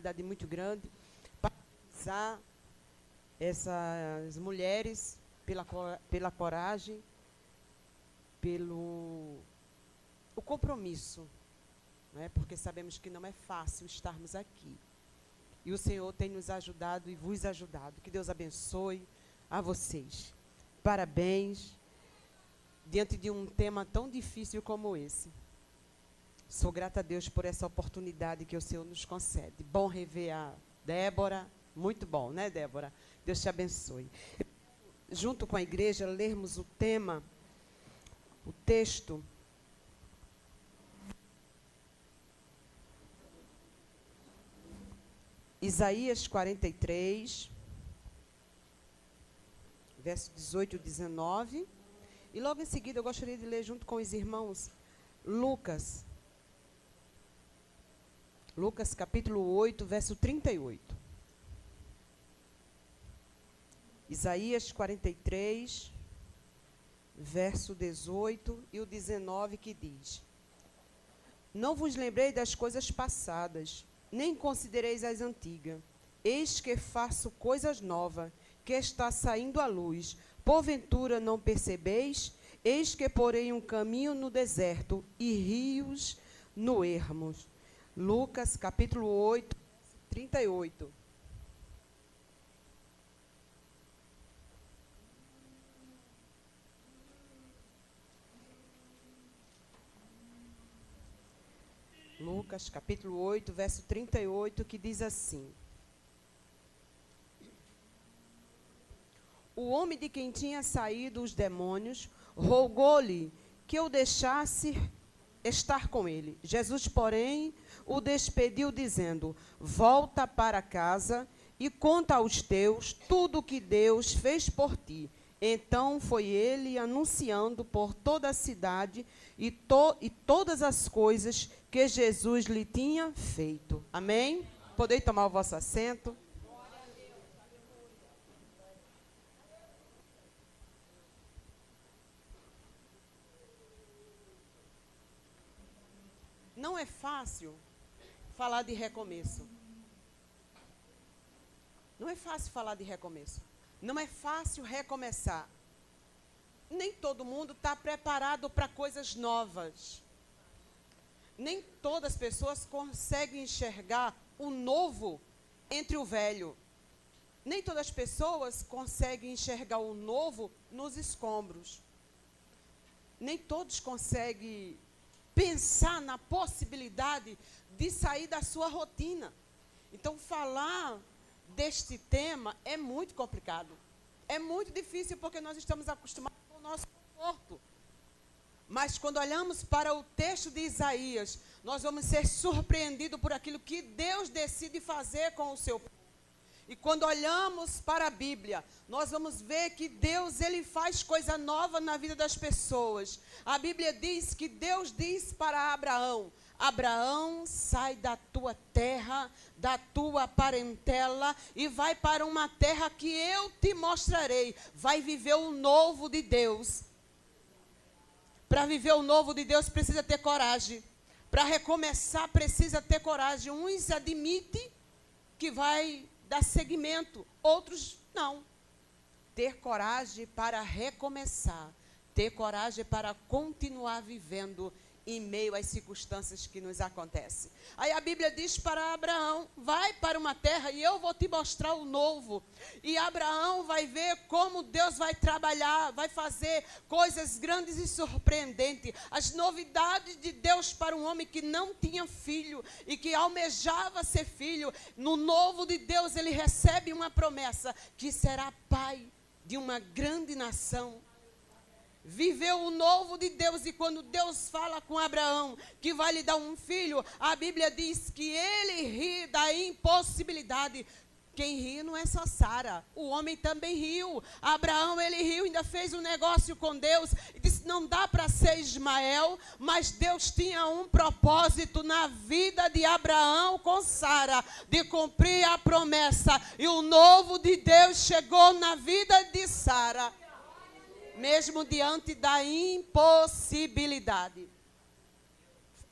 responsabilidade muito grande, parabenizar essas mulheres pela coragem, pelo o compromisso, né? Porque sabemos que não é fácil estarmos aqui. E o Senhor tem nos ajudado e vos ajudado. Que Deus abençoe a vocês. Parabéns, diante de um tema tão difícil como esse. Sou grata a Deus por essa oportunidade que o Senhor nos concede. Bom rever a Débora. Muito bom, né, Débora? Deus te abençoe. Junto com a igreja, lermos o tema, o texto. Isaías 43, verso 18 e 19. E logo em seguida eu gostaria de ler junto com os irmãos Lucas capítulo 8, verso 38. Isaías 43, verso 18 e o 19, que diz: Não vos lembrei das coisas passadas, nem considereis as antigas. Eis que faço coisas novas, que está saindo à luz. Porventura não percebeis? Eis que porei um caminho no deserto e rios no ermo. Lucas, capítulo 8, 38. Lucas, capítulo 8, verso 38, que diz assim: O homem de quem tinha saído os demônios rogou-lhe que o deixasse estar com ele. Jesus, porém, o despediu, dizendo: Volta para casa e conta aos teus tudo o que Deus fez por ti. Então foi ele anunciando por toda a cidade e todas as coisas que Jesus lhe tinha feito. Amém? Podem tomar o vosso assento. Não é fácil falar de recomeço. Não é fácil falar de recomeço. Não é fácil recomeçar. Nem todo mundo está preparado para coisas novas. Nem todas as pessoas conseguem enxergar o novo entre o velho. Nem todas as pessoas conseguem enxergar o novo nos escombros. Nem todos conseguem pensar na possibilidade de sair da sua rotina. Então, falar deste tema é muito complicado. É muito difícil porque nós estamos acostumados com o nosso conforto. Mas quando olhamos para o texto de Isaías, nós vamos ser surpreendidos por aquilo que Deus decide fazer com o seu povo. E quando olhamos para a Bíblia, nós vamos ver que Deus, ele faz coisa nova na vida das pessoas. A Bíblia diz que Deus diz para Abraão: Abraão, sai da tua terra, da tua parentela e vai para uma terra que eu te mostrarei. Vai viver o novo de Deus. Para viver o novo de Deus precisa ter coragem. Para recomeçar precisa ter coragem. Uns admitem que vai dar seguimento, outros não. Ter coragem para recomeçar, ter coragem para continuar vivendo em meio às circunstâncias que nos acontecem. Aí a Bíblia diz para Abraão: vai para uma terra e eu vou te mostrar o novo. E Abraão vai ver como Deus vai trabalhar, vai fazer coisas grandes e surpreendentes. As novidades de Deus para um homem que não tinha filho e que almejava ser filho. No novo de Deus ele recebe uma promessa que será pai de uma grande nação. Viveu o novo de Deus, e quando Deus fala com Abraão que vai lhe dar um filho, a Bíblia diz que ele ri da impossibilidade. Quem ri não é só Sara, o homem também riu. Abraão, ele riu, ainda fez um negócio com Deus e disse: não dá para ser Ismael, mas Deus tinha um propósito na vida de Abraão com Sara, de cumprir a promessa, e o novo de Deus chegou na vida de Sara. Mesmo diante da impossibilidade.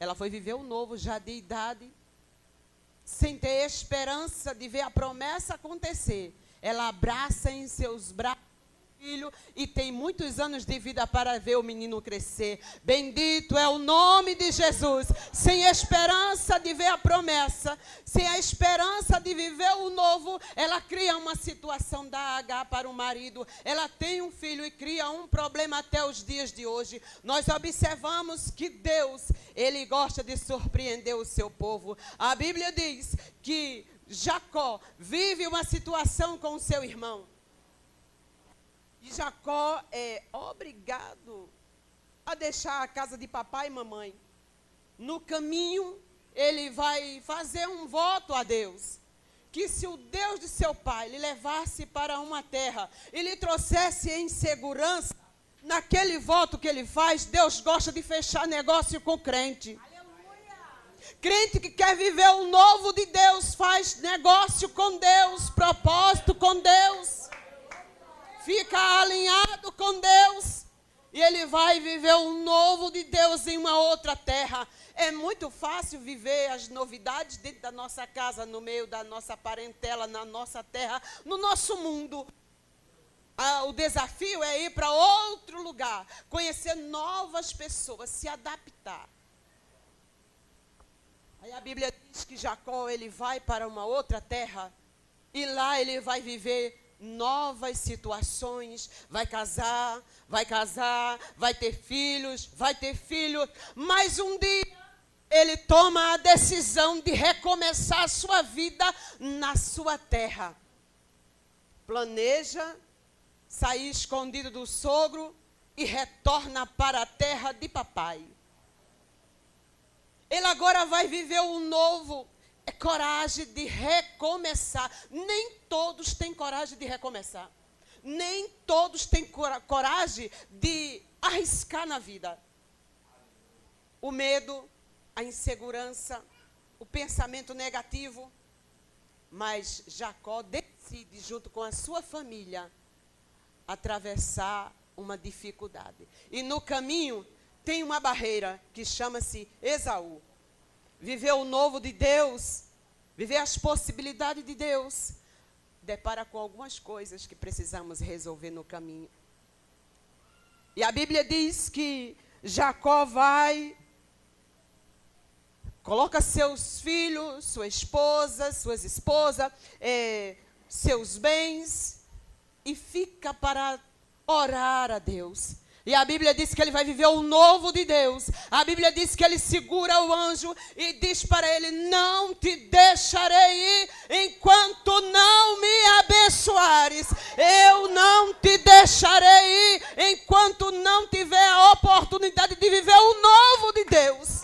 Ela foi viver o novo já de idade. sem ter esperança de ver a promessa acontecer, ela abraça em seus braços filho e tem muitos anos de vida para ver o menino crescer. Bendito é o nome de Jesus. Sem esperança de ver a promessa, sem a esperança de viver o novo, ela cria uma situação da H para o marido. Ela tem um filho e cria um problema até os dias de hoje. Nós observamos que Deus, Ele gosta de surpreender o seu povo. A Bíblia diz que Jacó vive uma situação com o seu irmão. E Jacó é obrigado a deixar a casa de papai e mamãe. No caminho, ele vai fazer um voto a Deus. Que se o Deus de seu pai lhe levasse para uma terra e lhe trouxesse em segurança, naquele voto que ele faz, Deus gosta de fechar negócio com crente. Crente que quer viver o novo de Deus, faz negócio com Deus, propósito com Deus. Fica alinhado com Deus e ele vai viver o novo de Deus em uma outra terra. É muito fácil viver as novidades dentro da nossa casa, no meio da nossa parentela, na nossa terra, no nosso mundo. O desafio é ir para outro lugar, conhecer novas pessoas, se adaptar. Aí a Bíblia diz que Jacó, ele vai para uma outra terra e lá ele vai viver novas situações, vai casar, vai ter filhos, mas um dia ele toma a decisão de recomeçar a sua vida na sua terra. Planeja sair escondido do sogro e retorna para a terra de papai. Ele agora vai viver o novo. É coragem de recomeçar. Nem todos têm coragem de recomeçar. Nem todos têm coragem de arriscar na vida. O medo, a insegurança, o pensamento negativo. Mas Jacó decide, junto com a sua família, atravessar uma dificuldade. E no caminho tem uma barreira que chama-se Esaú. Viver o novo de Deus, viver as possibilidades de Deus, depara com algumas coisas que precisamos resolver no caminho. E a Bíblia diz que Jacó coloca seus filhos, sua esposa, suas esposas, seus bens, e fica para orar a Deus. E a Bíblia diz que ele vai viver o novo de Deus. A Bíblia diz que ele segura o anjo e diz para ele: não te deixarei ir enquanto não me abençoares. Eu não te deixarei ir enquanto não tiver a oportunidade de viver o novo de Deus.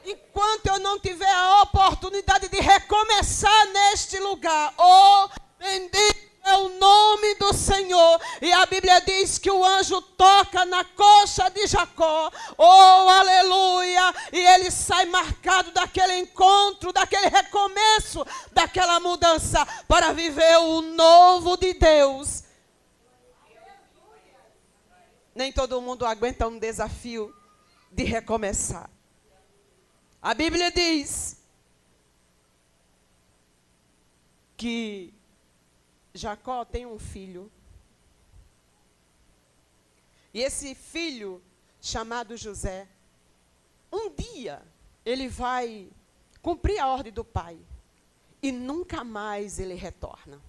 Enquanto eu não tiver a oportunidade de recomeçar neste lugar. Oh, bendito é o nome do Senhor. E a Bíblia diz que o anjo toca na coxa de Jacó. Oh, aleluia. E ele sai marcado daquele encontro, daquele recomeço, daquela mudança, para viver o novo de Deus. Nem todo mundo aguenta um desafio de recomeçar. A Bíblia diz que Jacó tem um filho. E esse filho, chamado José, um dia ele vai cumprir a ordem do pai. E nunca mais ele retorna.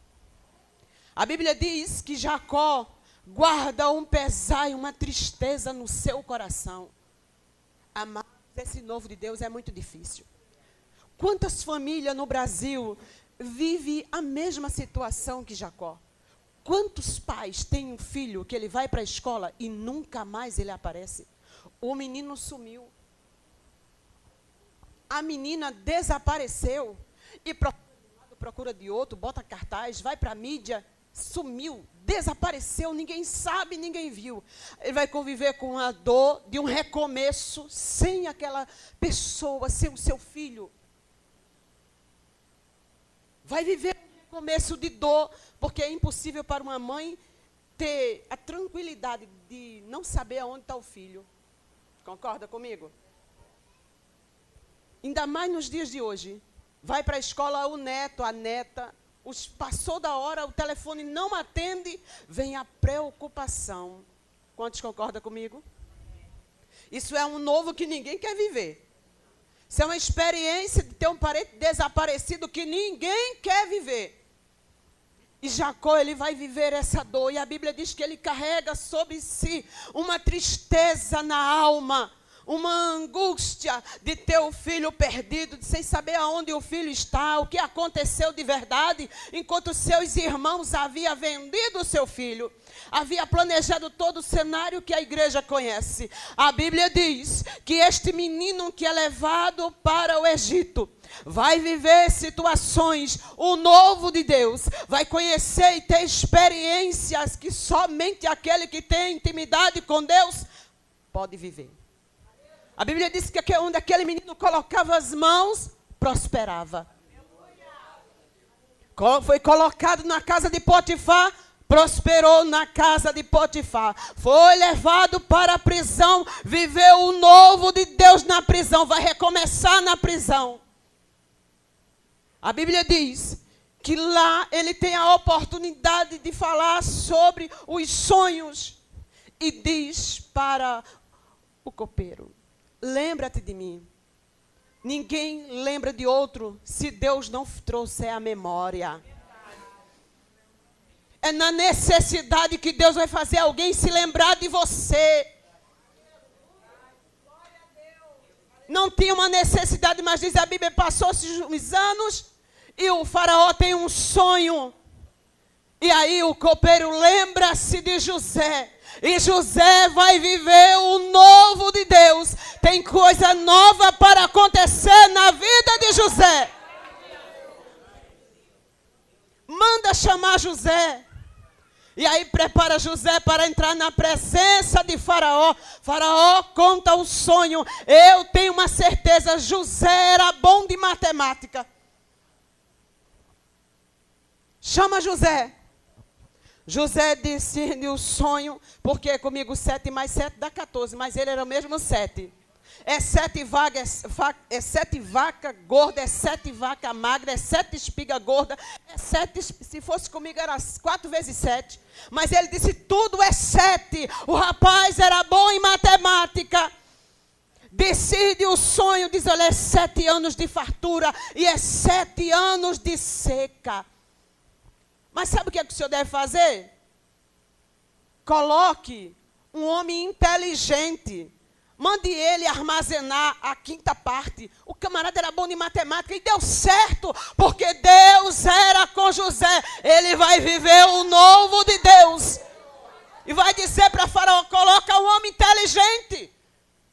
A Bíblia diz que Jacó guarda um pesar e uma tristeza no seu coração. Amar esse novo de Deus é muito difícil. Quantas famílias no Brasil vivem a mesma situação que Jacó? Quantos pais têm um filho que ele vai para a escola e nunca mais ele aparece? O menino sumiu. A menina desapareceu. E procura de outro, bota cartaz, vai para a mídia, sumiu, desapareceu, ninguém sabe, ninguém viu. Ele vai conviver com a dor de um recomeço sem aquela pessoa, sem o seu filho. Vai viver um recomeço de dor, porque é impossível para uma mãe ter a tranquilidade de não saber aonde está o filho. Concorda comigo? Ainda mais nos dias de hoje, Vai para a escola o neto, a neta. Passou da hora, o telefone não atende, vem a preocupação. Quantos concordam comigo? Isso é um novo que ninguém quer viver. Isso é uma experiência de ter um parente desaparecido que ninguém quer viver. E Jacó, ele vai viver essa dor. E a Bíblia diz que ele carrega sobre si uma tristeza na alma, uma angústia de ter o filho perdido, de sem saber aonde o filho está, o que aconteceu de verdade, enquanto seus irmãos haviam vendido o seu filho. Havia planejado todo o cenário que a igreja conhece. A Bíblia diz que este menino que é levado para o Egito vai viver situações, o novo de Deus, vai conhecer e ter experiências que somente aquele que tem intimidade com Deus pode viver. A Bíblia diz que onde aquele menino colocava as mãos, prosperava. Foi colocado na casa de Potifar, prosperou na casa de Potifar. Foi levado para a prisão, viveu o novo de Deus na prisão, vai recomeçar na prisão. A Bíblia diz que lá ele tem a oportunidade de falar sobre os sonhos. E diz para o copeiro: lembra-te de mim. Ninguém lembra de outro se Deus não trouxer a memória. É na necessidade que Deus vai fazer alguém se lembrar de você. Não tinha uma necessidade, mas diz a Bíblia, passou-se os anos e o faraó tem um sonho. E aí o copeiro lembra-se de José. E José vai viver o novo de Deus. Tem coisa nova para acontecer na vida de José. Manda chamar José. E aí prepara José para entrar na presença de Faraó. Faraó conta o sonho. Eu tenho uma certeza, José era bom de matemática. Chama José. José disse o sonho, porque comigo 7 mais 7 dá 14, mas ele era o mesmo 7. É 7 vaca gorda, é 7 vaca magra, é 7 espiga gorda, é 7, se fosse comigo era 4 vezes 7. Mas ele disse, tudo é 7. O rapaz era bom em matemática. Decide o sonho, diz, olha, é 7 anos de fartura e é 7 anos de seca. Mas sabe o que é que o senhor deve fazer? Coloque um homem inteligente. Mande ele armazenar a 5ª parte. O camarada era bom de matemática e deu certo, porque Deus era com José. Ele vai viver o novo de Deus. E vai dizer para Faraó, coloca um homem inteligente.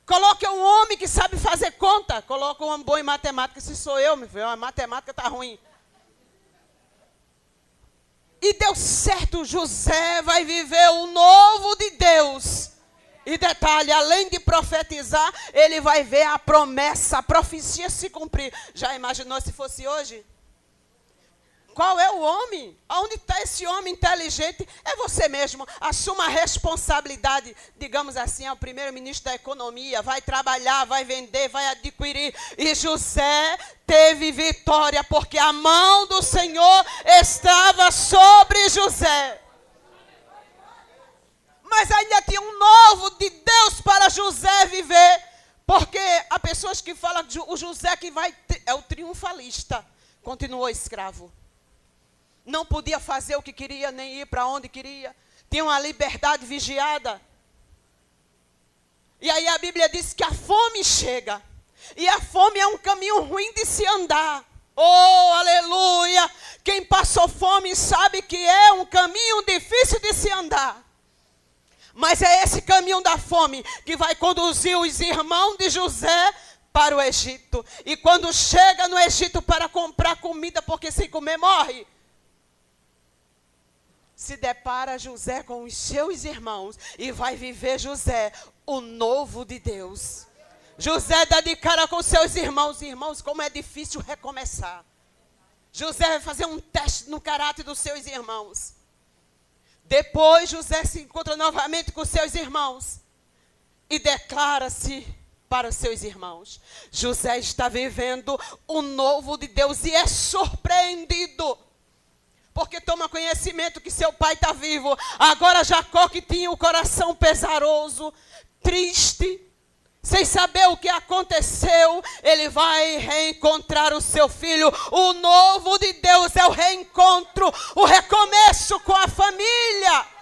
Coloque um homem que sabe fazer conta. Coloca um homem bom em matemática. Se sou eu, meu filho, a matemática está ruim. E deu certo, José vai viver o novo de Deus. E detalhe, além de profetizar, ele vai ver a promessa, a profecia se cumprir. Já imaginou se fosse hoje? Qual é o homem? Onde está esse homem inteligente? É você mesmo. Assuma a responsabilidade, digamos assim, é o primeiro-ministro da economia. Vai trabalhar, vai vender, vai adquirir. E José teve vitória, porque a mão do Senhor estava sobre José. Mas ainda tinha um novo de Deus para José viver. Porque há pessoas que falam que o José que é o triunfalista. Continuou escravo. Não podia fazer o que queria, nem ir para onde queria. Tinha uma liberdade vigiada. E aí a Bíblia diz que a fome chega. E a fome é um caminho ruim de se andar. Oh, aleluia! Quem passou fome sabe que é um caminho difícil de se andar. Mas é esse caminho da fome que vai conduzir os irmãos de José para o Egito. E quando chega no Egito para comprar comida, porque sem comer morre, se depara José com os seus irmãos e vai viver José, o novo de Deus. José dá de cara com seus irmãos. Irmãos, como é difícil recomeçar. José vai fazer um teste no caráter dos seus irmãos. Depois José se encontra novamente com seus irmãos e declara-se para os seus irmãos. José está vivendo o novo de Deus e é surpreendido, porque toma conhecimento que seu pai está vivo. Agora Jacó, que tinha o coração pesaroso, triste, sem saber o que aconteceu, ele vai reencontrar o seu filho. O novo de Deus é o reencontro, o recomeço com a família.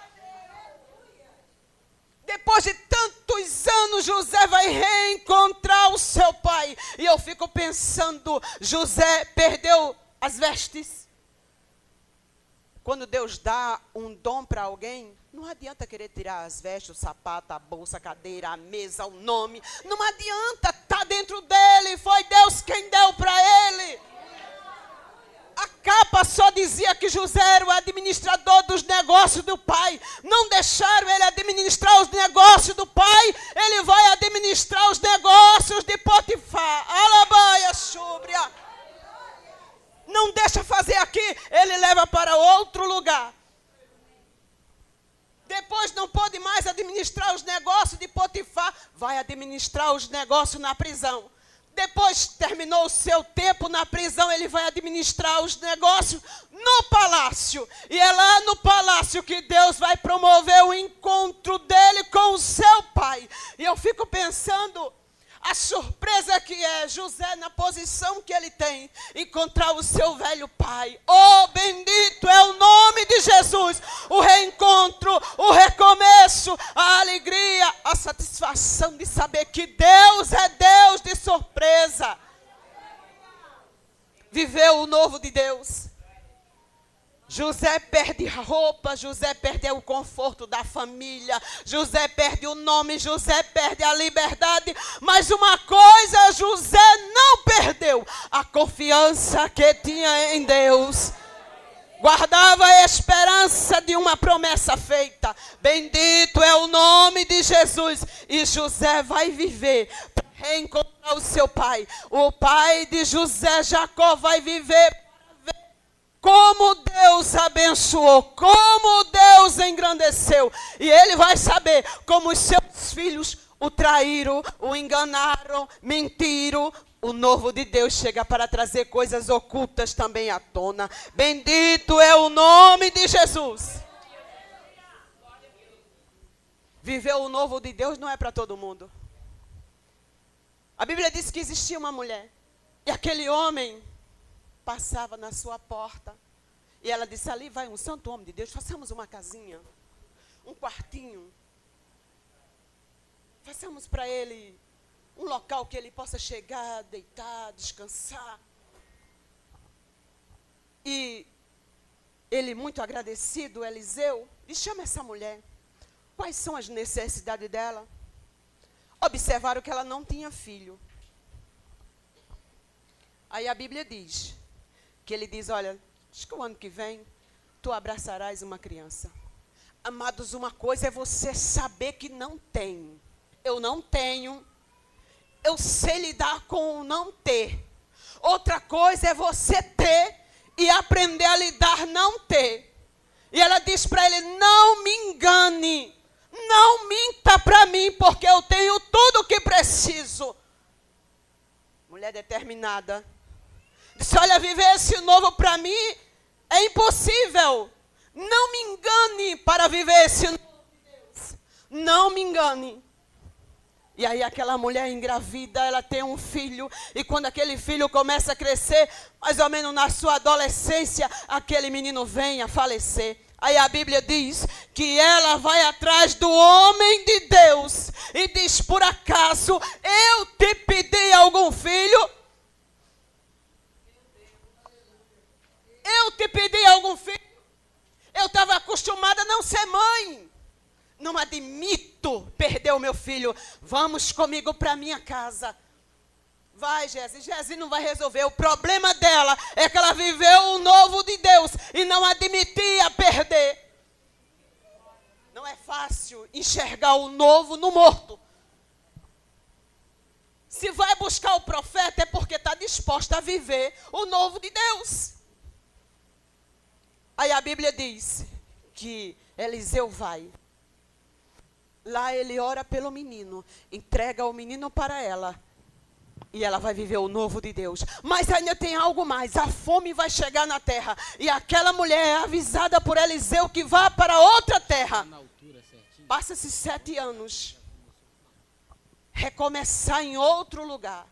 Depois de tantos anos, José vai reencontrar o seu pai. E eu fico pensando, José perdeu as vestes. Quando Deus dá um dom para alguém, não adianta querer tirar as vestes, o sapato, a bolsa, a cadeira, a mesa, o nome. Não adianta, está dentro dele. Foi Deus quem deu para ele. A capa só dizia que José era o administrador dos negócios do pai. Não deixaram ele administrar os negócios do pai. Ele vai administrar os negócios de Potifar. Alabaia, chúbria. Não deixa fazer aqui, ele leva para outro lugar. Depois não pode mais administrar os negócios de Potifar, vai administrar os negócios na prisão. Depois terminou o seu tempo na prisão, ele vai administrar os negócios no palácio. E é lá no palácio que Deus vai promover o encontro dele com o seu pai. E eu fico pensando, a surpresa que é José, na posição que ele tem, encontrar o seu velho pai. Oh, bendito é o nome de Jesus. O reencontro, o recomeço, a alegria, a satisfação de saber que Deus é Deus de surpresa. Viveu o novo de Deus. José perde a roupa, José perde o conforto da família, José perde o nome, José perde a liberdade. Mas uma coisa José não perdeu: a confiança que tinha em Deus. Guardava a esperança de uma promessa feita. Bendito é o nome de Jesus. E José vai viver para reencontrar o seu pai. O pai de José, Jacó, vai viver como Deus abençoou, como Deus engrandeceu. E ele vai saber como os seus filhos o traíram, o enganaram, mentiram. O novo de Deus chega para trazer coisas ocultas também à tona. Bendito é o nome de Jesus. Viver o novo de Deus não é para todo mundo. A Bíblia diz que existia uma mulher. E aquele homem passava na sua porta. E ela disse: ali vai um santo homem de Deus, façamos uma casinha, um quartinho. Façamos para ele um local que ele possa chegar, deitar, descansar. E ele, muito agradecido, Eliseu, disse: chama essa mulher. Quais são as necessidades dela? Observaram que ela não tinha filho. Aí a Bíblia diz que ele diz: olha, acho que o ano que vem tu abraçarás uma criança. Amados, uma coisa é você saber que não tem. Eu não tenho. Eu sei lidar com o não ter. Outra coisa é você ter e aprender a lidar não ter. E ela diz para ele: não me engane. Não minta para mim, porque eu tenho tudo o que preciso. Mulher determinada. Disse: olha, viver esse novo para mim é impossível. Não me engane para viver esse novo de Deus. Não me engane. E aí aquela mulher engravida, ela tem um filho. E quando aquele filho começa a crescer, mais ou menos na sua adolescência, aquele menino vem a falecer. Aí a Bíblia diz que ela vai atrás do homem de Deus e diz: por acaso eu te pedi algum filho? Eu te pedi algum filho? Eu estava acostumada a não ser mãe. Não admito perder o meu filho. Vamos comigo para minha casa. Vai, Gési. Gési não vai resolver. O problema dela é que ela viveu o novo de Deus e não admitia perder. Não é fácil enxergar o novo no morto. Se vai buscar o profeta é porque está disposta a viver o novo de Deus. Aí a Bíblia diz que Eliseu vai. Lá ele ora pelo menino, entrega o menino para ela. E ela vai viver o novo de Deus. Mas ainda tem algo mais. A fome vai chegar na terra. E aquela mulher é avisada por Eliseu que vá para outra terra. Passa-se 7 anos. Recomeçar em outro lugar.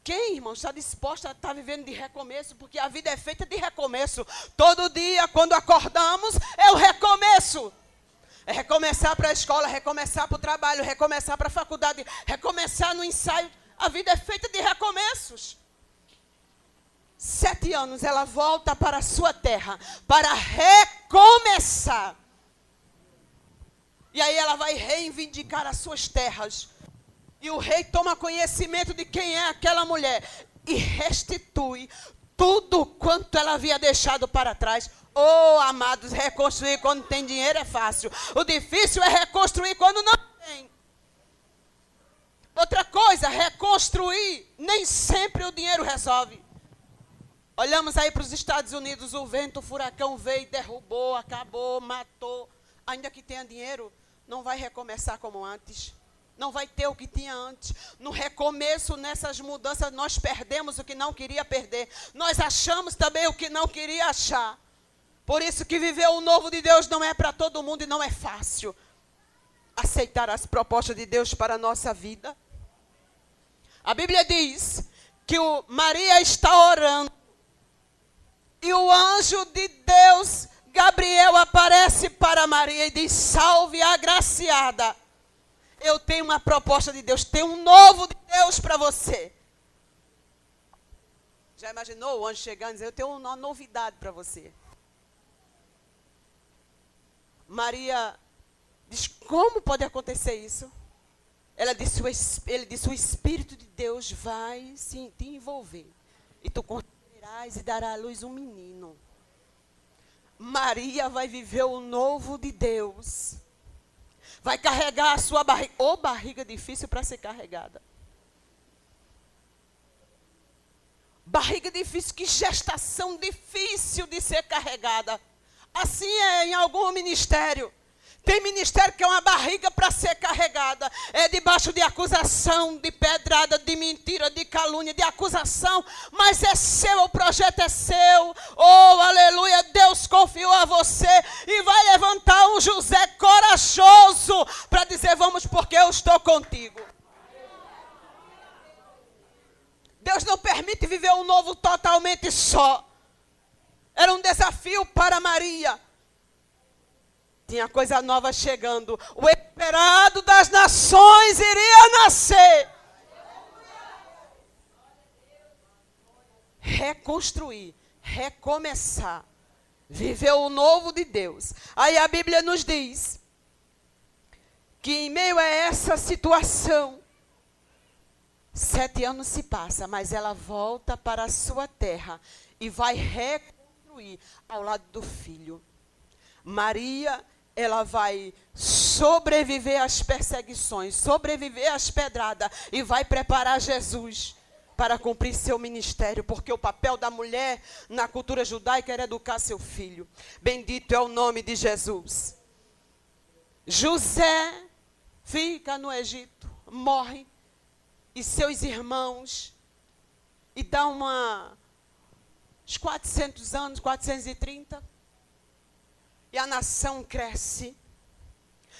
Quem, irmão, está disposta a estar vivendo de recomeço? Porque a vida é feita de recomeço. Todo dia, quando acordamos, é o recomeço. É recomeçar para a escola, recomeçar para o trabalho, recomeçar para a faculdade, recomeçar no ensaio. A vida é feita de recomeços. 7 anos ela volta para a sua terra para recomeçar. E aí ela vai reivindicar as suas terras. E o rei toma conhecimento de quem é aquela mulher e restitui tudo quanto ela havia deixado para trás. Oh, amados, reconstruir quando tem dinheiro é fácil. O difícil é reconstruir quando não tem. Outra coisa, reconstruir, nem sempre o dinheiro resolve. Olhamos aí para os Estados Unidos, o vento, o furacão veio, derrubou, acabou, matou. Ainda que tenha dinheiro, não vai recomeçar como antes. Não vai ter o que tinha antes. No recomeço, nessas mudanças, nós perdemos o que não queria perder. Nós achamos também o que não queria achar. Por isso que viver o novo de Deus não é para todo mundo e não é fácil. Aceitar as propostas de Deus para a nossa vida. A Bíblia diz que Maria está orando. E o anjo de Deus, Gabriel, aparece para Maria e diz: salve agraciada. Eu tenho uma proposta de Deus, tenho um novo de Deus para você. Já imaginou o anjo chegando e dizer: eu tenho uma novidade para você? Maria diz: como pode acontecer isso? Ele disse: o Espírito de Deus vai te envolver. E tu conceberás e dará à luz um menino. Maria vai viver o novo de Deus. Vai carregar a sua barriga. Ô, barriga difícil para ser carregada. Barriga difícil, que gestação difícil de ser carregada. Assim é em algum ministério. Tem ministério que é uma barriga para ser carregada. É debaixo de acusação, de pedrada, de mentira, de calúnia, de acusação. Mas é seu, o projeto é seu. Oh, aleluia, Deus confiou a você. E vai levantar um José corajoso para dizer: vamos, porque eu estou contigo. Deus não permite viver um novo totalmente só. Era um desafio para Maria. Tinha coisa nova chegando. O esperado das nações iria nascer. Reconstruir, recomeçar. Viver o novo de Deus. Aí a Bíblia nos diz que em meio a essa situação, 7 anos se passam, mas ela volta para a sua terra e vai reconstruir ao lado do filho. Maria, ela vai sobreviver às perseguições, sobreviver às pedradas e vai preparar Jesus para cumprir seu ministério, porque o papel da mulher na cultura judaica era educar seu filho. Bendito é o nome de Jesus. José fica no Egito, morre, e seus irmãos, e dá uns 400 anos, 430, e a nação cresce.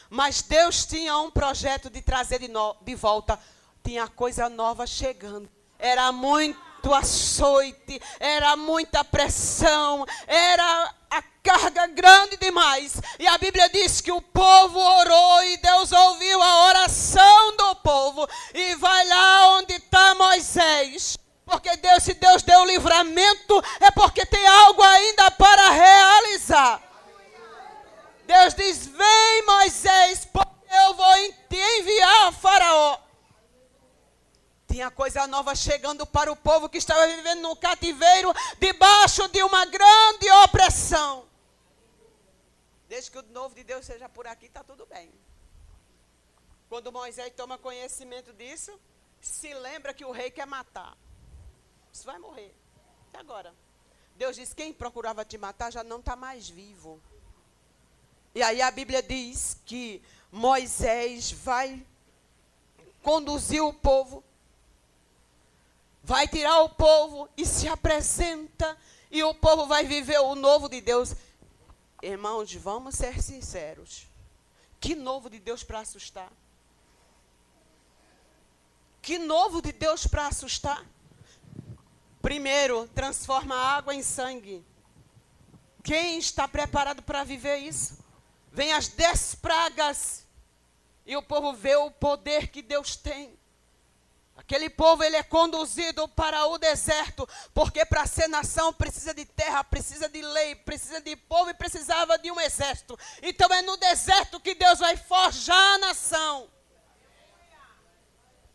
Mas Deus tinha um projeto de trazer de volta. Tinha coisa nova chegando. Era muito açoite, era muita pressão, era a carga grande demais. E a Bíblia diz que o povo orou e Deus ouviu a oração do povo. E vai lá onde está Moisés. Porque se Deus deu o livramento, é porque tem algo ainda para realizar. Deus diz: vem, Moisés, porque eu vou te enviar a Faraó. Tinha coisa nova chegando para o povo que estava vivendo no cativeiro, debaixo de uma grande opressão. Desde que o novo de Deus seja por aqui, está tudo bem. Quando Moisés toma conhecimento disso, se lembra que o rei quer matar. Você vai morrer. E agora? Deus diz: quem procurava te matar já não está mais vivo. E aí a Bíblia diz que Moisés vai conduzir o povo, vai tirar o povo e se apresenta, e o povo vai viver o novo de Deus. Irmãos, vamos ser sinceros. Que novo de Deus para assustar? Que novo de Deus para assustar? Primeiro, transforma a água em sangue. Quem está preparado para viver isso? Vem as 10 pragas e o povo vê o poder que Deus tem. Aquele povo, ele é conduzido para o deserto, porque para ser nação precisa de terra, precisa de lei, precisa de povo e precisava de um exército. Então é no deserto que Deus vai forjar a nação.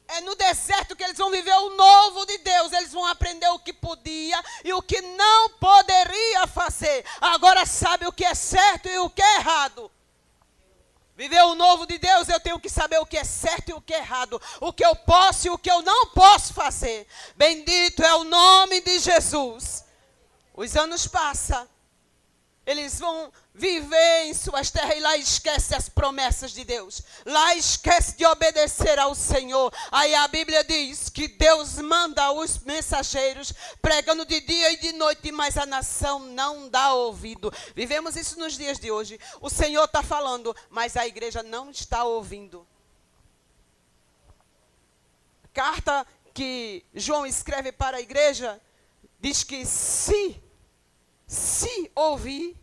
É no deserto que eles vão viver o novo de Deus. Eles vão aprender o que podia e o que não poderia fazer. Agora sabe o que é certo e o que é errado. Viver o novo de Deus, eu tenho que saber o que é certo e o que é errado. O que eu posso e o que eu não posso fazer. Bendito é o nome de Jesus. Os anos passam. Eles vão viver em suas terras e lá esquece as promessas de Deus. Lá esquece de obedecer ao Senhor. Aí a Bíblia diz que Deus manda os mensageiros pregando de dia e de noite, mas a nação não dá ouvido. Vivemos isso nos dias de hoje. O Senhor está falando, mas a igreja não está ouvindo. Carta que João escreve para a igreja diz que se ouvir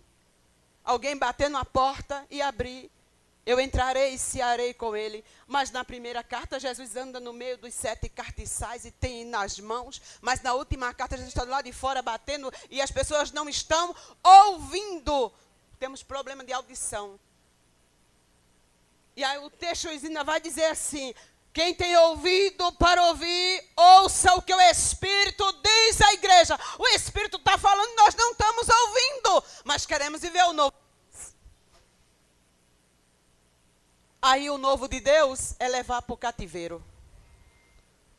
alguém bater na porta e abrir, eu entrarei e cearei com ele. Mas na primeira carta, Jesus anda no meio dos 7 cartiçais e tem nas mãos. Mas na última carta, Jesus está do lado de fora batendo e as pessoas não estão ouvindo. Temos problema de audição. E aí o texto ainda vai dizer assim: quem tem ouvido para ouvir, ouça o que o Espírito diz à igreja. O Espírito está falando, nós não estamos ouvindo, mas queremos viver o novo. Aí o novo de Deus é levar para o cativeiro.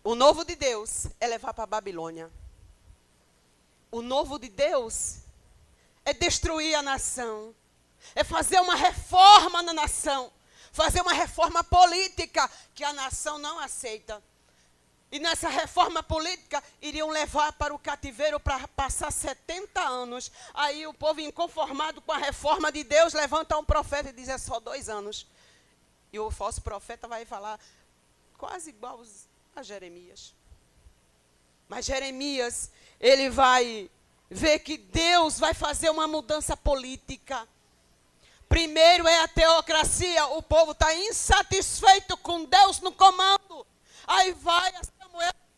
O novo de Deus é levar para a Babilônia. O novo de Deus é destruir a nação. É fazer uma reforma na nação. Fazer uma reforma política que a nação não aceita. E nessa reforma política, iriam levar para o cativeiro para passar 70 anos. Aí o povo inconformado com a reforma de Deus, levanta um profeta e diz, é só 2 anos. E o falso profeta vai falar quase igual a Jeremias. Mas Jeremias, ele vai ver que Deus vai fazer uma mudança política. Primeiro é a teocracia. O povo está insatisfeito com Deus no comando. Aí vai a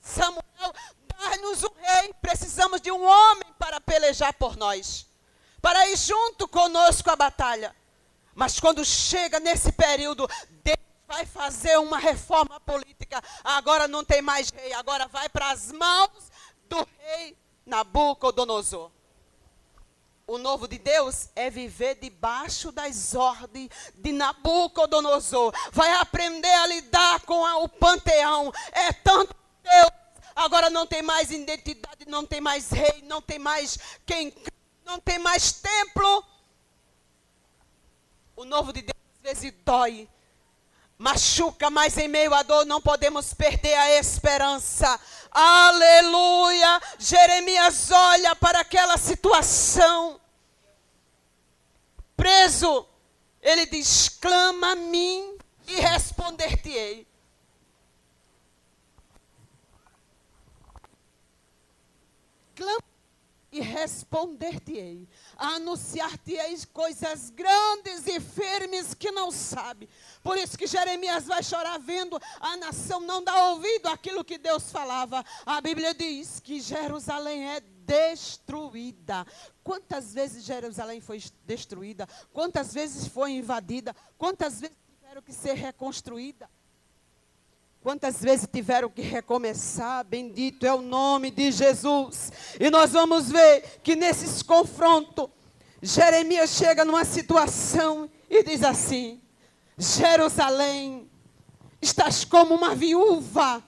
Samuel, dá-nos um rei. Precisamos de um homem para pelejar por nós. Para ir junto conosco à batalha. Mas quando chega nesse período, Deus vai fazer uma reforma política. Agora não tem mais rei. Agora vai para as mãos do rei Nabucodonosor. O novo de Deus é viver debaixo das ordens de Nabucodonosor. Vai aprender a lidar com o panteão. É tanto Deus. Agora não tem mais identidade, não tem mais rei, não tem mais quem, não tem mais templo. O novo de Deus às vezes dói, machuca, mas em meio à dor não podemos perder a esperança. Aleluia! Jeremias olha para aquela situação. Preso, ele diz, clama a mim e responder-te-ei. Clama e responder-te-ei. Anunciar-te-ei coisas grandes e firmes que não sabe. Por isso que Jeremias vai chorar vendo a nação não dar ouvido àquilo que Deus falava. A Bíblia diz que Jerusalém é destruída. Quantas vezes Jerusalém foi destruída? Quantas vezes foi invadida? Quantas vezes tiveram que ser reconstruída? Quantas vezes tiveram que recomeçar? Bendito é o nome de Jesus. E nós vamos ver que nesses confrontos, Jeremias chega numa situação e diz assim: Jerusalém, estás como uma viúva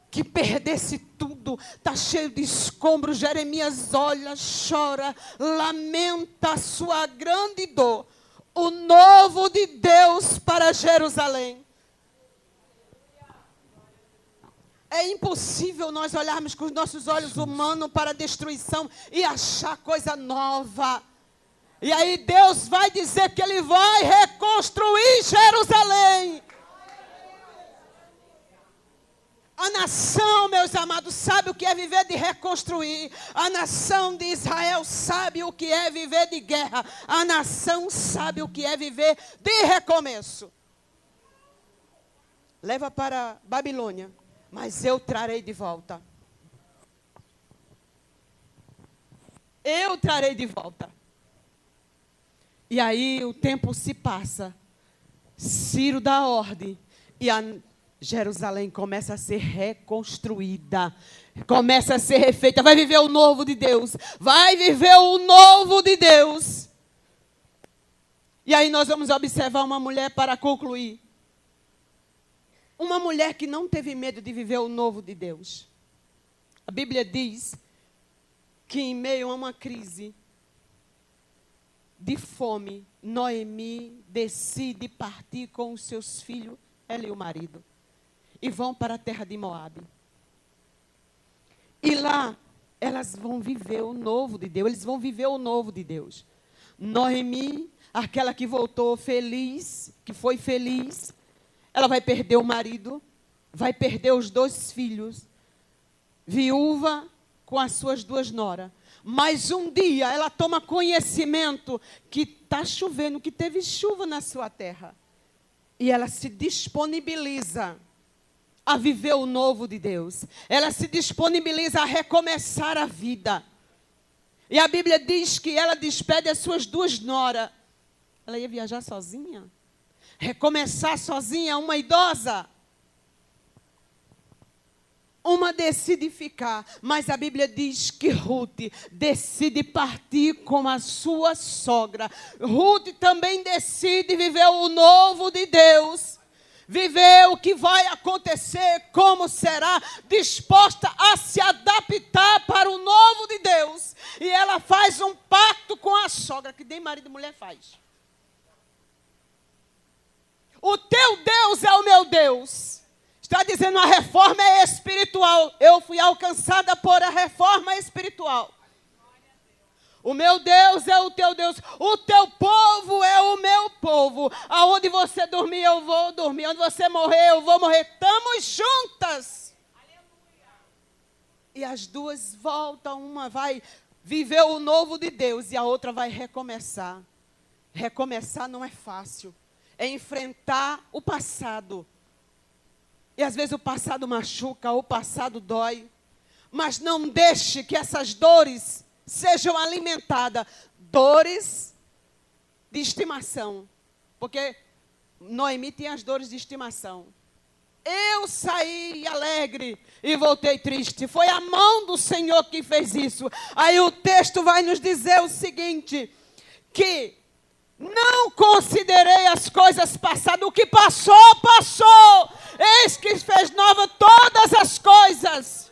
que perdesse tudo, está cheio de escombros. Jeremias olha, chora, lamenta a sua grande dor. o novo de Deus para Jerusalém. É impossível nós olharmos com os nossos olhos humanos para a destruição e achar coisa nova. E aí Deus vai dizer que Ele vai reconstruir Jerusalém. A nação, meus amados, sabe o que é viver de reconstruir. A nação de Israel sabe o que é viver de guerra. A nação sabe o que é viver de recomeço. Leva para Babilônia, mas eu trarei de volta. Eu trarei de volta. E aí o tempo se passa. Ciro dá ordem e a Jerusalém começa a ser reconstruída, começa a ser refeita. Vai viver o novo de Deus, vai viver o novo de Deus. E aí nós vamos observar uma mulher para concluir. Uma mulher que não teve medo de viver o novo de Deus. A Bíblia diz que em meio a uma crise de fome, Noemi decide partir com os seus filhos, ela e o marido. E vão para a terra de Moabe. E lá, elas vão viver o novo de Deus. Eles vão viver o novo de Deus. Noemi, aquela que voltou feliz, que foi feliz, ela vai perder o marido, vai perder os 2 filhos, viúva com as suas 2 noras. Mas um dia ela toma conhecimento que está chovendo, que teve chuva na sua terra. E ela se disponibiliza a viver o novo de Deus. Ela se disponibiliza a recomeçar a vida. E a Bíblia diz que ela despede as suas 2 noras. Ela ia viajar sozinha? Recomeçar sozinha, uma idosa? Uma decide ficar, mas a Bíblia diz que Ruth decide partir com a sua sogra. Ruth também decide viver o novo de Deus. Viver o que vai acontecer, como será, disposta a se adaptar para o novo de Deus. E ela faz um pacto com a sogra, que nem marido e mulher faz. O teu Deus é o meu Deus. Está dizendo, a reforma é espiritual. Eu fui alcançada por a reforma espiritual. O meu Deus é o teu Deus. O teu povo é o meu povo. Aonde você dormir, eu vou dormir. Onde você morrer, eu vou morrer. Estamos juntas. Aleluia. E as 2 voltam. Uma vai viver o novo de Deus e a outra vai recomeçar. Recomeçar não é fácil. É enfrentar o passado. E às vezes o passado machuca, o passado dói. Mas não deixe que essas dores sejam alimentadas. Dores de estimação. Porque Noemi tinha as dores de estimação. Eu saí alegre e voltei triste. Foi a mão do Senhor que fez isso. Aí o texto vai nos dizer o seguinte, que não considerei as coisas passadas. O que passou, passou. Eis que fez nova todas as coisas.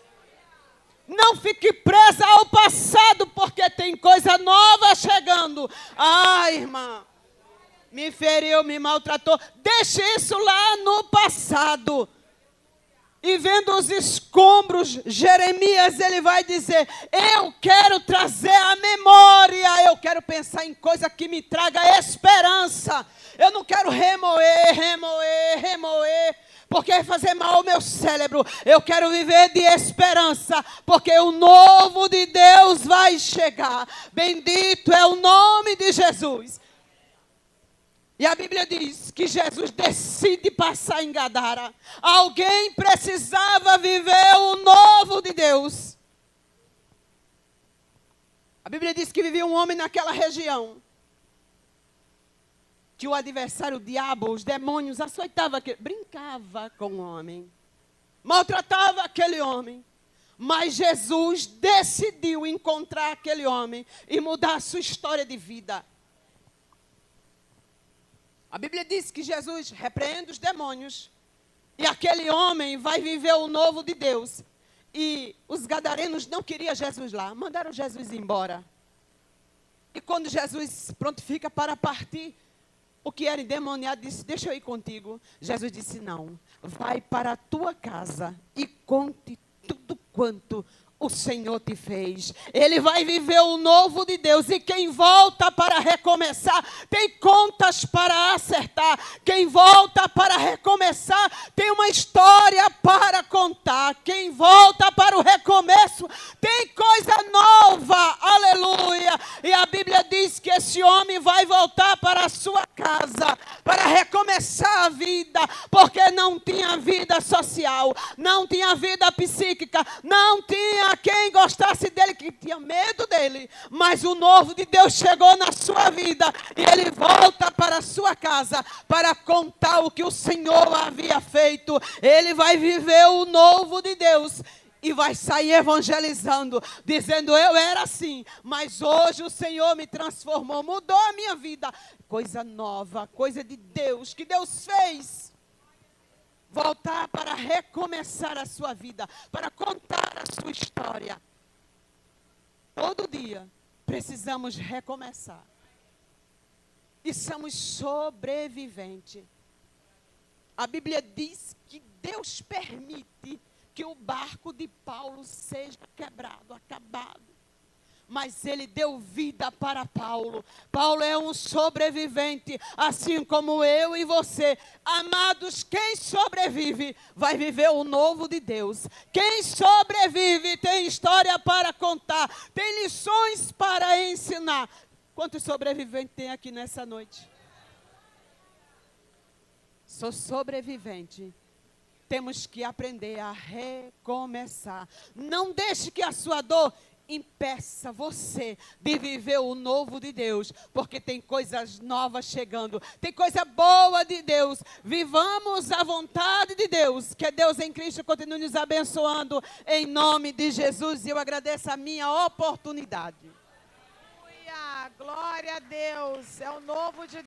Não fique presa ao passado, porque tem coisa nova chegando. Ah, irmã, me feriu, me maltratou. Deixe isso lá no passado. E vendo os escombros, Jeremias, ele vai dizer, eu quero trazer a memória, eu quero pensar em coisa que me traga esperança. Eu não quero remoer, porque vai fazer mal ao meu cérebro. Eu quero viver de esperança, porque o novo de Deus vai chegar. Bendito é o nome de Jesus. E a Bíblia diz que Jesus decide passar em Gadara. Alguém precisava viver o novo de Deus. A Bíblia diz que vivia um homem naquela região. Que o adversário, o diabo, os demônios, açoitava, brincava com o homem. Maltratava aquele homem. Mas Jesus decidiu encontrar aquele homem e mudar a sua história de vida. A Bíblia diz que Jesus repreende os demônios. E aquele homem vai viver o novo de Deus. E os gadarenos não queriam Jesus lá. Mandaram Jesus embora. E quando Jesus prontifica para partir, O que era endemoniado disse, deixa eu ir contigo. Jesus disse, não, vai para a tua casa e conte tudo quanto o Senhor te fez. Ele vai viver o novo de Deus. E quem volta para recomeçar, tem contas para acertar. Quem volta para recomeçar, tem uma história para contar. Quem volta para o recomeço, tem coisa nova. Aleluia. E a Bíblia diz que esse homem vai voltar para a sua casa, para recomeçar a vida, porque não tinha vida social, não tinha vida psíquica, não tinha quem gostasse dele, que tinha medo dele. Mas o novo de Deus chegou na sua vida e ele volta para a sua casa para contar o que o Senhor havia feito. Ele vai viver o novo de Deus e vai sair evangelizando, dizendo, eu era assim, mas hoje o Senhor me transformou, mudou a minha vida. Coisa nova, coisa de Deus, que Deus fez. Voltar para recomeçar a sua vida, para contar a sua história. Todo dia precisamos recomeçar. E somos sobreviventes. A Bíblia diz que Deus permite que o barco de Paulo seja quebrado, acabado. Mas ele deu vida para Paulo. Paulo é um sobrevivente, assim como eu e você. Amados, quem sobrevive vai viver o novo de Deus. Quem sobrevive tem história para contar, tem lições para ensinar. Quantos sobreviventes tem aqui nessa noite? Sou sobrevivente. Temos que aprender a recomeçar. Não deixe que a sua dor impeça você de viver o novo de Deus, porque tem coisas novas chegando, tem coisa boa de Deus. Vivamos a vontade de Deus, que Deus em Cristo continue nos abençoando, em nome de Jesus, e eu agradeço a minha oportunidade. Aleluia, glória a Deus, é o novo de